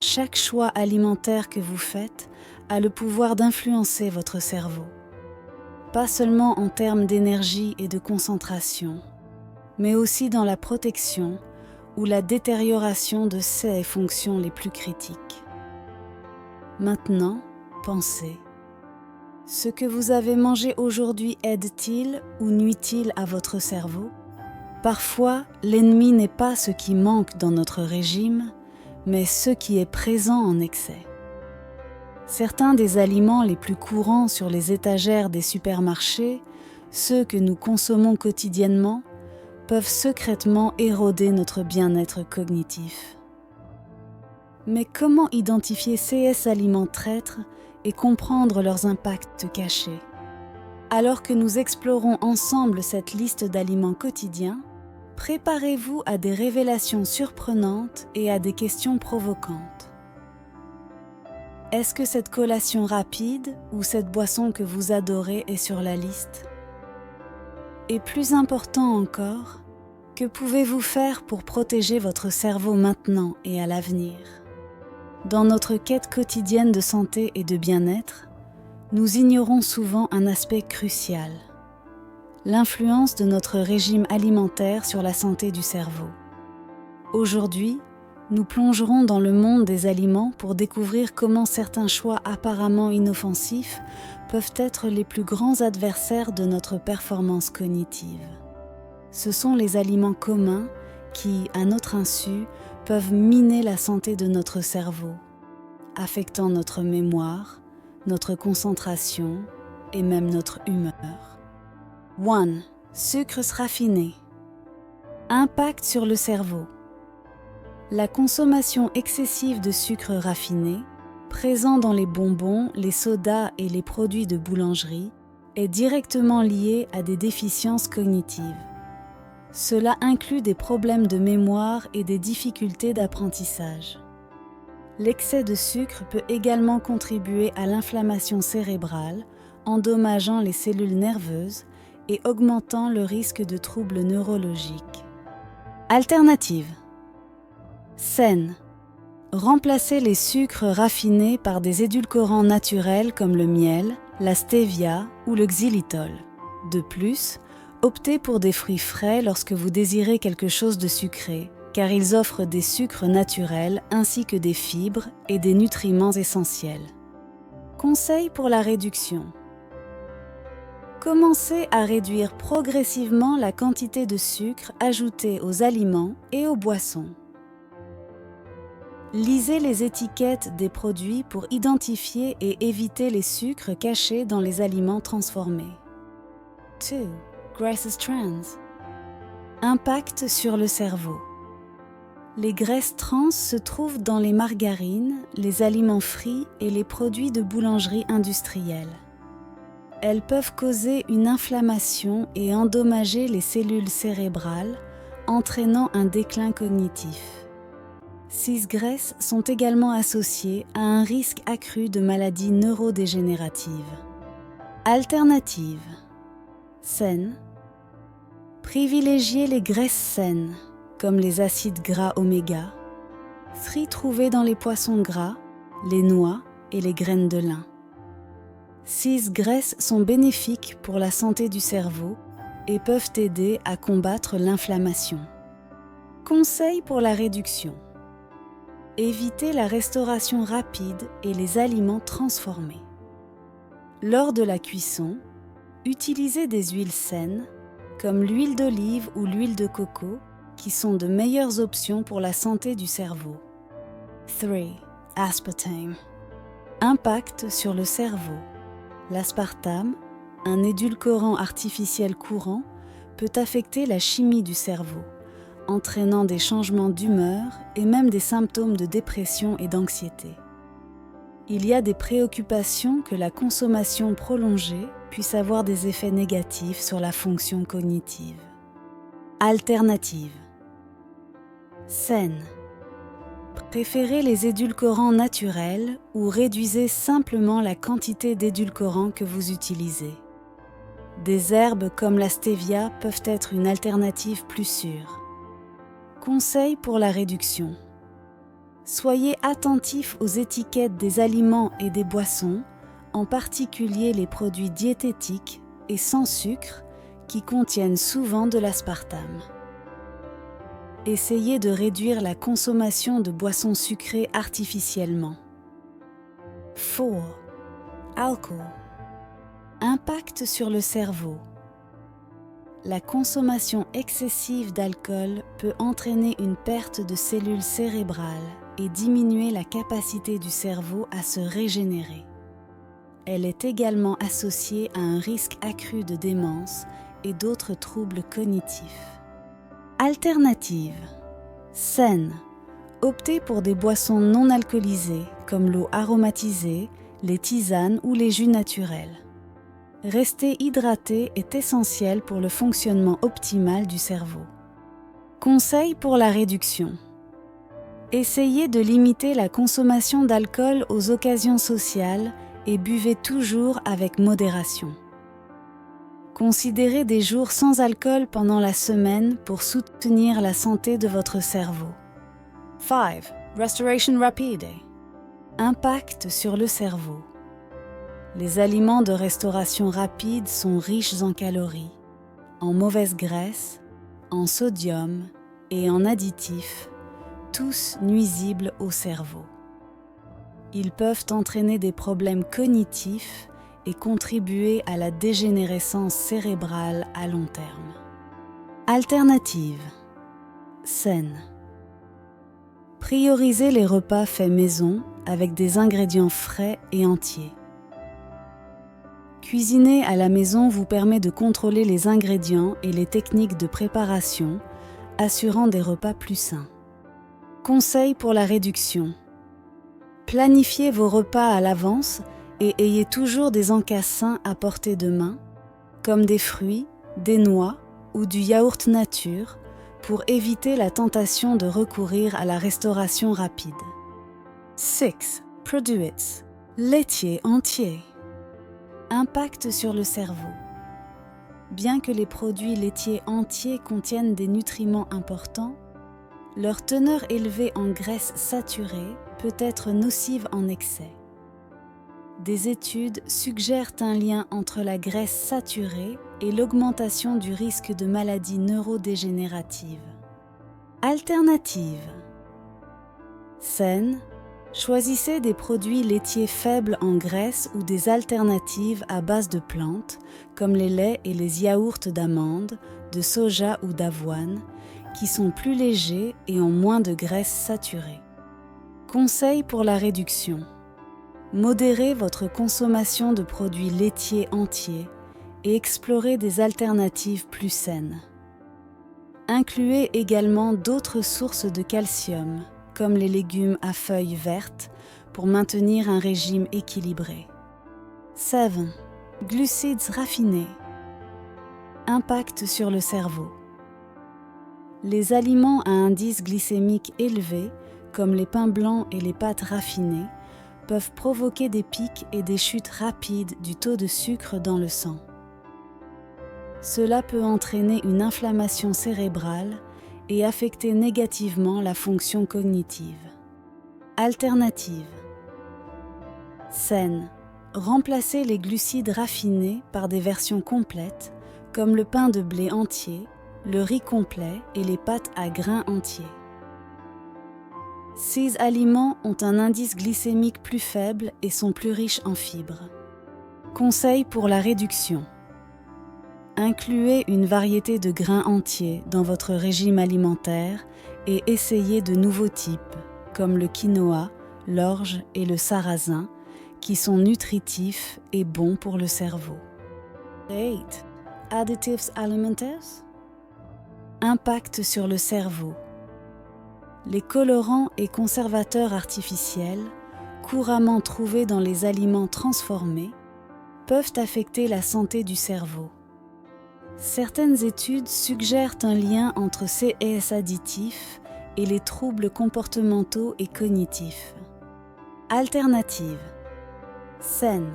Chaque choix alimentaire que vous faites a le pouvoir d'influencer votre cerveau. Pas seulement en termes d'énergie et de concentration, mais aussi dans la protection ou la détérioration de ses fonctions les plus critiques. Maintenant, pensez. Ce que vous avez mangé aujourd'hui aide-t-il ou nuit-il à votre cerveau? Parfois, l'ennemi n'est pas ce qui manque dans notre régime, mais ce qui est présent en excès. Certains des aliments les plus courants sur les étagères des supermarchés, ceux que nous consommons quotidiennement, peuvent secrètement éroder notre bien-être cognitif. Mais comment identifier ces aliments traîtres et comprendre leurs impacts cachés? Alors que nous explorons ensemble cette liste d'aliments quotidiens, préparez-vous à des révélations surprenantes et à des questions provocantes. Est-ce que cette collation rapide ou cette boisson que vous adorez est sur la liste? Et plus important encore, que pouvez-vous faire pour protéger votre cerveau maintenant et à l'avenir? Dans notre quête quotidienne de santé et de bien-être, nous ignorons souvent un aspect crucial: l'influence de notre régime alimentaire sur la santé du cerveau. Aujourd'hui, nous plongerons dans le monde des aliments pour découvrir comment certains choix apparemment inoffensifs peuvent être les plus grands adversaires de notre performance cognitive. Ce sont les aliments communs qui, à notre insu, peuvent miner la santé de notre cerveau, affectant notre mémoire, notre concentration et même notre humeur. 1. Sucres raffinés. Impact sur le cerveau. La consommation excessive de sucre raffiné, présent dans les bonbons, les sodas et les produits de boulangerie, est directement liée à des déficiences cognitives. Cela inclut des problèmes de mémoire et des difficultés d'apprentissage. L'excès de sucre peut également contribuer à l'inflammation cérébrale, endommageant les cellules nerveuses et augmentant le risque de troubles neurologiques. Alternative. Saine. Remplacez les sucres raffinés par des édulcorants naturels comme le miel, la stevia ou le xylitol. De plus, optez pour des fruits frais lorsque vous désirez quelque chose de sucré, car ils offrent des sucres naturels ainsi que des fibres et des nutriments essentiels. Conseils pour la réduction. Commencez à réduire progressivement la quantité de sucre ajoutée aux aliments et aux boissons. Lisez les étiquettes des produits pour identifier et éviter les sucres cachés dans les aliments transformés. 2. Graces trans. Impact sur le cerveau. Les graisses trans se trouvent dans les margarines, les aliments frits et les produits de boulangerie industrielle. Elles peuvent causer une inflammation et endommager les cellules cérébrales, entraînant un déclin cognitif. Ces graisses sont également associées à un risque accru de maladies neurodégénératives. Alternative. Saine. Privilégiez les graisses saines, comme les acides gras oméga, fruits trouvés dans les poissons gras, les noix et les graines de lin. Ces graisses sont bénéfiques pour la santé du cerveau et peuvent aider à combattre l'inflammation. Conseils pour la réduction. Évitez la restauration rapide et les aliments transformés. Lors de la cuisson, utilisez des huiles saines, comme l'huile d'olive ou l'huile de coco, qui sont de meilleures options pour la santé du cerveau. 3. Aspartame. Impact sur le cerveau. L'aspartame, un édulcorant artificiel courant, peut affecter la chimie du cerveau, entraînant des changements d'humeur et même des symptômes de dépression et d'anxiété. Il y a des préoccupations que la consommation prolongée puisse avoir des effets négatifs sur la fonction cognitive. Alternative. Saine. Préférez les édulcorants naturels ou réduisez simplement la quantité d'édulcorants que vous utilisez. Des herbes comme la stevia peuvent être une alternative plus sûre. Conseils pour la réduction. Soyez attentif aux étiquettes des aliments et des boissons, en particulier les produits diététiques et sans sucre qui contiennent souvent de l'aspartame. Essayez de réduire la consommation de boissons sucrées artificiellement. 4. Alcool. Impact sur le cerveau. La consommation excessive d'alcool peut entraîner une perte de cellules cérébrales et diminuer la capacité du cerveau à se régénérer. Elle est également associée à un risque accru de démence et d'autres troubles cognitifs. Alternatives. Saines. Optez pour des boissons non alcoolisées comme l'eau aromatisée, les tisanes ou les jus naturels. Rester hydraté est essentiel pour le fonctionnement optimal du cerveau. Conseils pour la réduction. Essayez de limiter la consommation d'alcool aux occasions sociales et buvez toujours avec modération. Considérez des jours sans alcool pendant la semaine pour soutenir la santé de votre cerveau. 5. Restoration rapide. Impact sur le cerveau. Les aliments de restauration rapide sont riches en calories, en mauvaises graisses, en sodium et en additifs, tous nuisibles au cerveau. Ils peuvent entraîner des problèmes cognitifs et contribuer à la dégénérescence cérébrale à long terme. Alternative. Saine. Priorisez les repas faits maison avec des ingrédients frais et entiers. Cuisiner à la maison vous permet de contrôler les ingrédients et les techniques de préparation, assurant des repas plus sains. Conseils pour la réduction. Planifiez vos repas à l'avance et ayez toujours des encas sains à portée de main, comme des fruits, des noix ou du yaourt nature, pour éviter la tentation de recourir à la restauration rapide. 6. Produits. Laitiers entiers. Impact sur le cerveau. Bien que les produits laitiers entiers contiennent des nutriments importants, leur teneur élevée en graisses saturées peut être nocive en excès. Des études suggèrent un lien entre la graisse saturée et l'augmentation du risque de maladies neurodégénératives. Alternative. Saine. Choisissez des produits laitiers faibles en graisse ou des alternatives à base de plantes, comme les laits et les yaourts d'amandes, de soja ou d'avoine, qui sont plus légers et ont moins de graisse saturée. Conseils pour la réduction. Modérez votre consommation de produits laitiers entiers et explorez des alternatives plus saines. Incluez également d'autres sources de calcium, comme les légumes à feuilles vertes, pour maintenir un régime équilibré. 7. Glucides raffinés. Impact sur le cerveau. Les aliments à indice glycémique élevé, comme les pains blancs et les pâtes raffinées, peuvent provoquer des pics et des chutes rapides du taux de sucre dans le sang. Cela peut entraîner une inflammation cérébrale et affecter négativement la fonction cognitive. Alternative. Saine. Remplacez les glucides raffinés par des versions complètes, comme le pain de blé entier, le riz complet et les pâtes à grains entiers. Ces aliments ont un indice glycémique plus faible et sont plus riches en fibres. Conseils pour la réduction. Incluez une variété de grains entiers dans votre régime alimentaire et essayez de nouveaux types, comme le quinoa, l'orge et le sarrasin, qui sont nutritifs et bons pour le cerveau. 8. Additives alimentaires. Impact sur le cerveau. Les colorants et conservateurs artificiels, couramment trouvés dans les aliments transformés, peuvent affecter la santé du cerveau. Certaines études suggèrent un lien entre ces additifs et les troubles comportementaux et cognitifs. Alternative. Saine.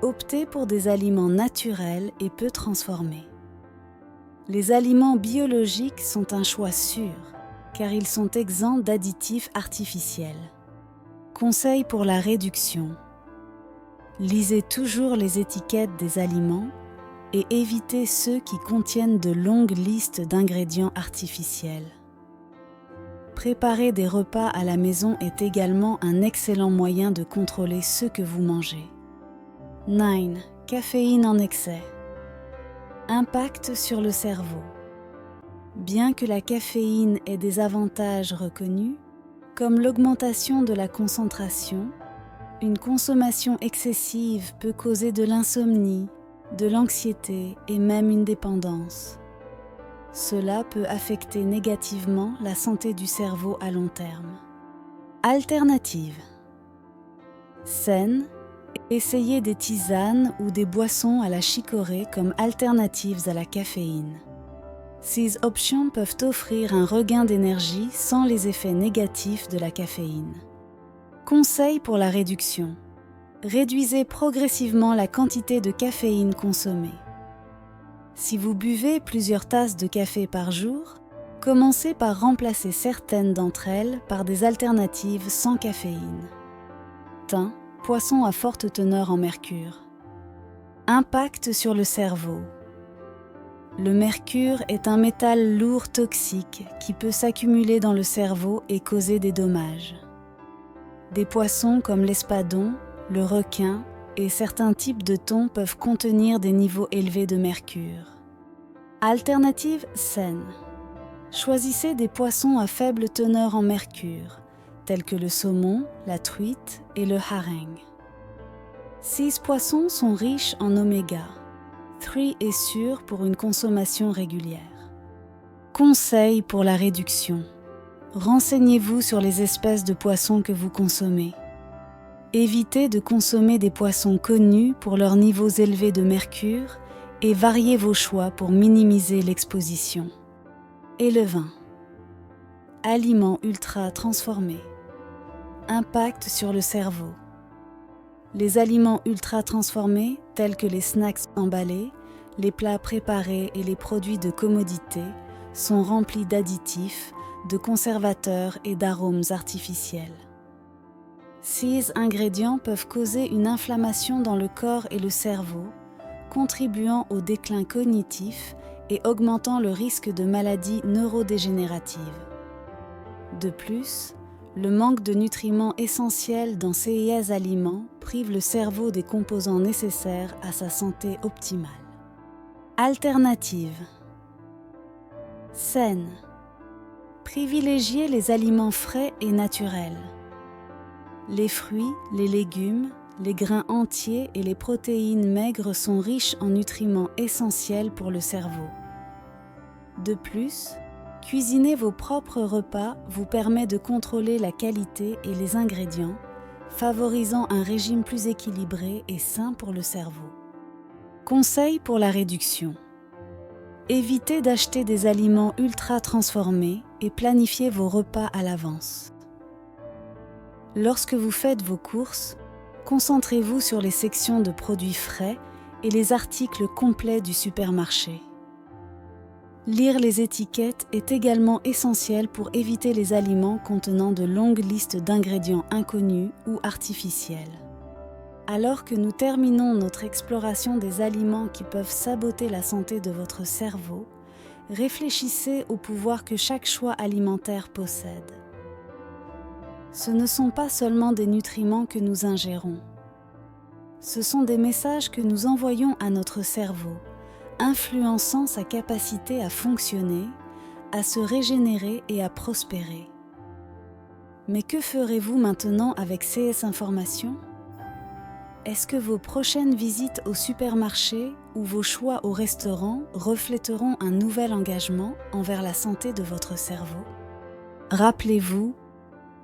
Optez pour des aliments naturels et peu transformés. Les aliments biologiques sont un choix sûr. car ils sont exempts d'additifs artificiels. Conseil pour la réduction. Lisez toujours les étiquettes des aliments et évitez ceux qui contiennent de longues listes d'ingrédients artificiels. Préparer des repas à la maison est également un excellent moyen de contrôler ce que vous mangez. 9. Caféine en excès. Impact sur le cerveau. Bien que la caféine ait des avantages reconnus, comme l'augmentation de la concentration, une consommation excessive peut causer de l'insomnie, de l'anxiété et même une dépendance. Cela peut affecter négativement la santé du cerveau à long terme. Alternative. Saine, essayez des tisanes ou des boissons à la chicorée comme alternatives à la caféine. Ces options peuvent offrir un regain d'énergie sans les effets négatifs de la caféine. Conseil pour la réduction. Réduisez progressivement la quantité de caféine consommée. Si vous buvez plusieurs tasses de café par jour, commencez par remplacer certaines d'entre elles par des alternatives sans caféine. Thym, poisson à forte teneur en mercure. Impact sur le cerveau. Le mercure est un métal lourd toxique qui peut s'accumuler dans le cerveau et causer des dommages. Des poissons comme l'espadon, le requin et certains types de thon peuvent contenir des niveaux élevés de mercure. Alternative saine. Choisissez des poissons à faible teneur en mercure, tels que le saumon, la truite et le hareng. Ces poissons sont riches en oméga. 3 est sûr pour une consommation régulière. Conseil pour la réduction. Renseignez-vous sur les espèces de poissons que vous consommez. Évitez de consommer des poissons connus pour leurs niveaux élevés de mercure et variez vos choix pour minimiser l'exposition. Et le vin. Aliments ultra transformés. Impact sur le cerveau. Les aliments ultra transformés, tels que les snacks emballés, les plats préparés et les produits de commodité, sont remplis d'additifs, de conservateurs et d'arômes artificiels. Ces ingrédients peuvent causer une inflammation dans le corps et le cerveau, contribuant au déclin cognitif et augmentant le risque de maladies neurodégénératives. De plus, le manque de nutriments essentiels dans ces aliments prive le cerveau des composants nécessaires à sa santé optimale. Alternative. Saine. Privilégiez les aliments frais et naturels. Les fruits, les légumes, les grains entiers et les protéines maigres sont riches en nutriments essentiels pour le cerveau. De plus, cuisiner vos propres repas vous permet de contrôler la qualité et les ingrédients, favorisant un régime plus équilibré et sain pour le cerveau. Conseil pour la réduction. Évitez d'acheter des aliments ultra transformés et planifiez vos repas à l'avance. Lorsque vous faites vos courses, concentrez-vous sur les sections de produits frais et les articles complets du supermarché. Lire les étiquettes est également essentiel pour éviter les aliments contenant de longues listes d'ingrédients inconnus ou artificiels. Alors que nous terminons notre exploration des aliments qui peuvent saboter la santé de votre cerveau, réfléchissez au pouvoir que chaque choix alimentaire possède. Ce ne sont pas seulement des nutriments que nous ingérons. Ce sont des messages que nous envoyons à notre cerveau, influençant sa capacité à fonctionner, à se régénérer et à prospérer. Mais que ferez-vous maintenant avec ces informations ? Est-ce que vos prochaines visites au supermarché ou vos choix au restaurant reflèteront un nouvel engagement envers la santé de votre cerveau ? Rappelez-vous,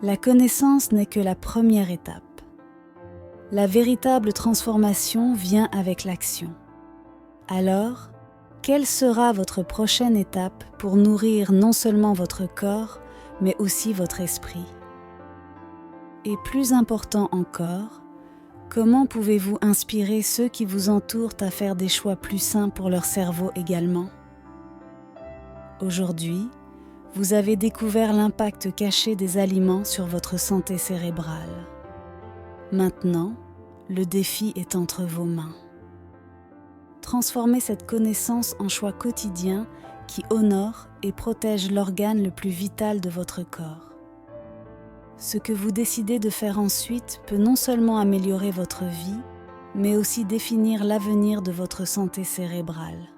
la connaissance n'est que la première étape. La véritable transformation vient avec l'action. Alors, quelle sera votre prochaine étape pour nourrir non seulement votre corps, mais aussi votre esprit ? Et plus important encore, comment pouvez-vous inspirer ceux qui vous entourent à faire des choix plus sains pour leur cerveau également ? Aujourd'hui, vous avez découvert l'impact caché des aliments sur votre santé cérébrale. Maintenant, le défi est entre vos mains. Transformez cette connaissance en choix quotidiens qui honorent et protègent l'organe le plus vital de votre corps. Ce que vous décidez de faire ensuite peut non seulement améliorer votre vie, mais aussi définir l'avenir de votre santé cérébrale.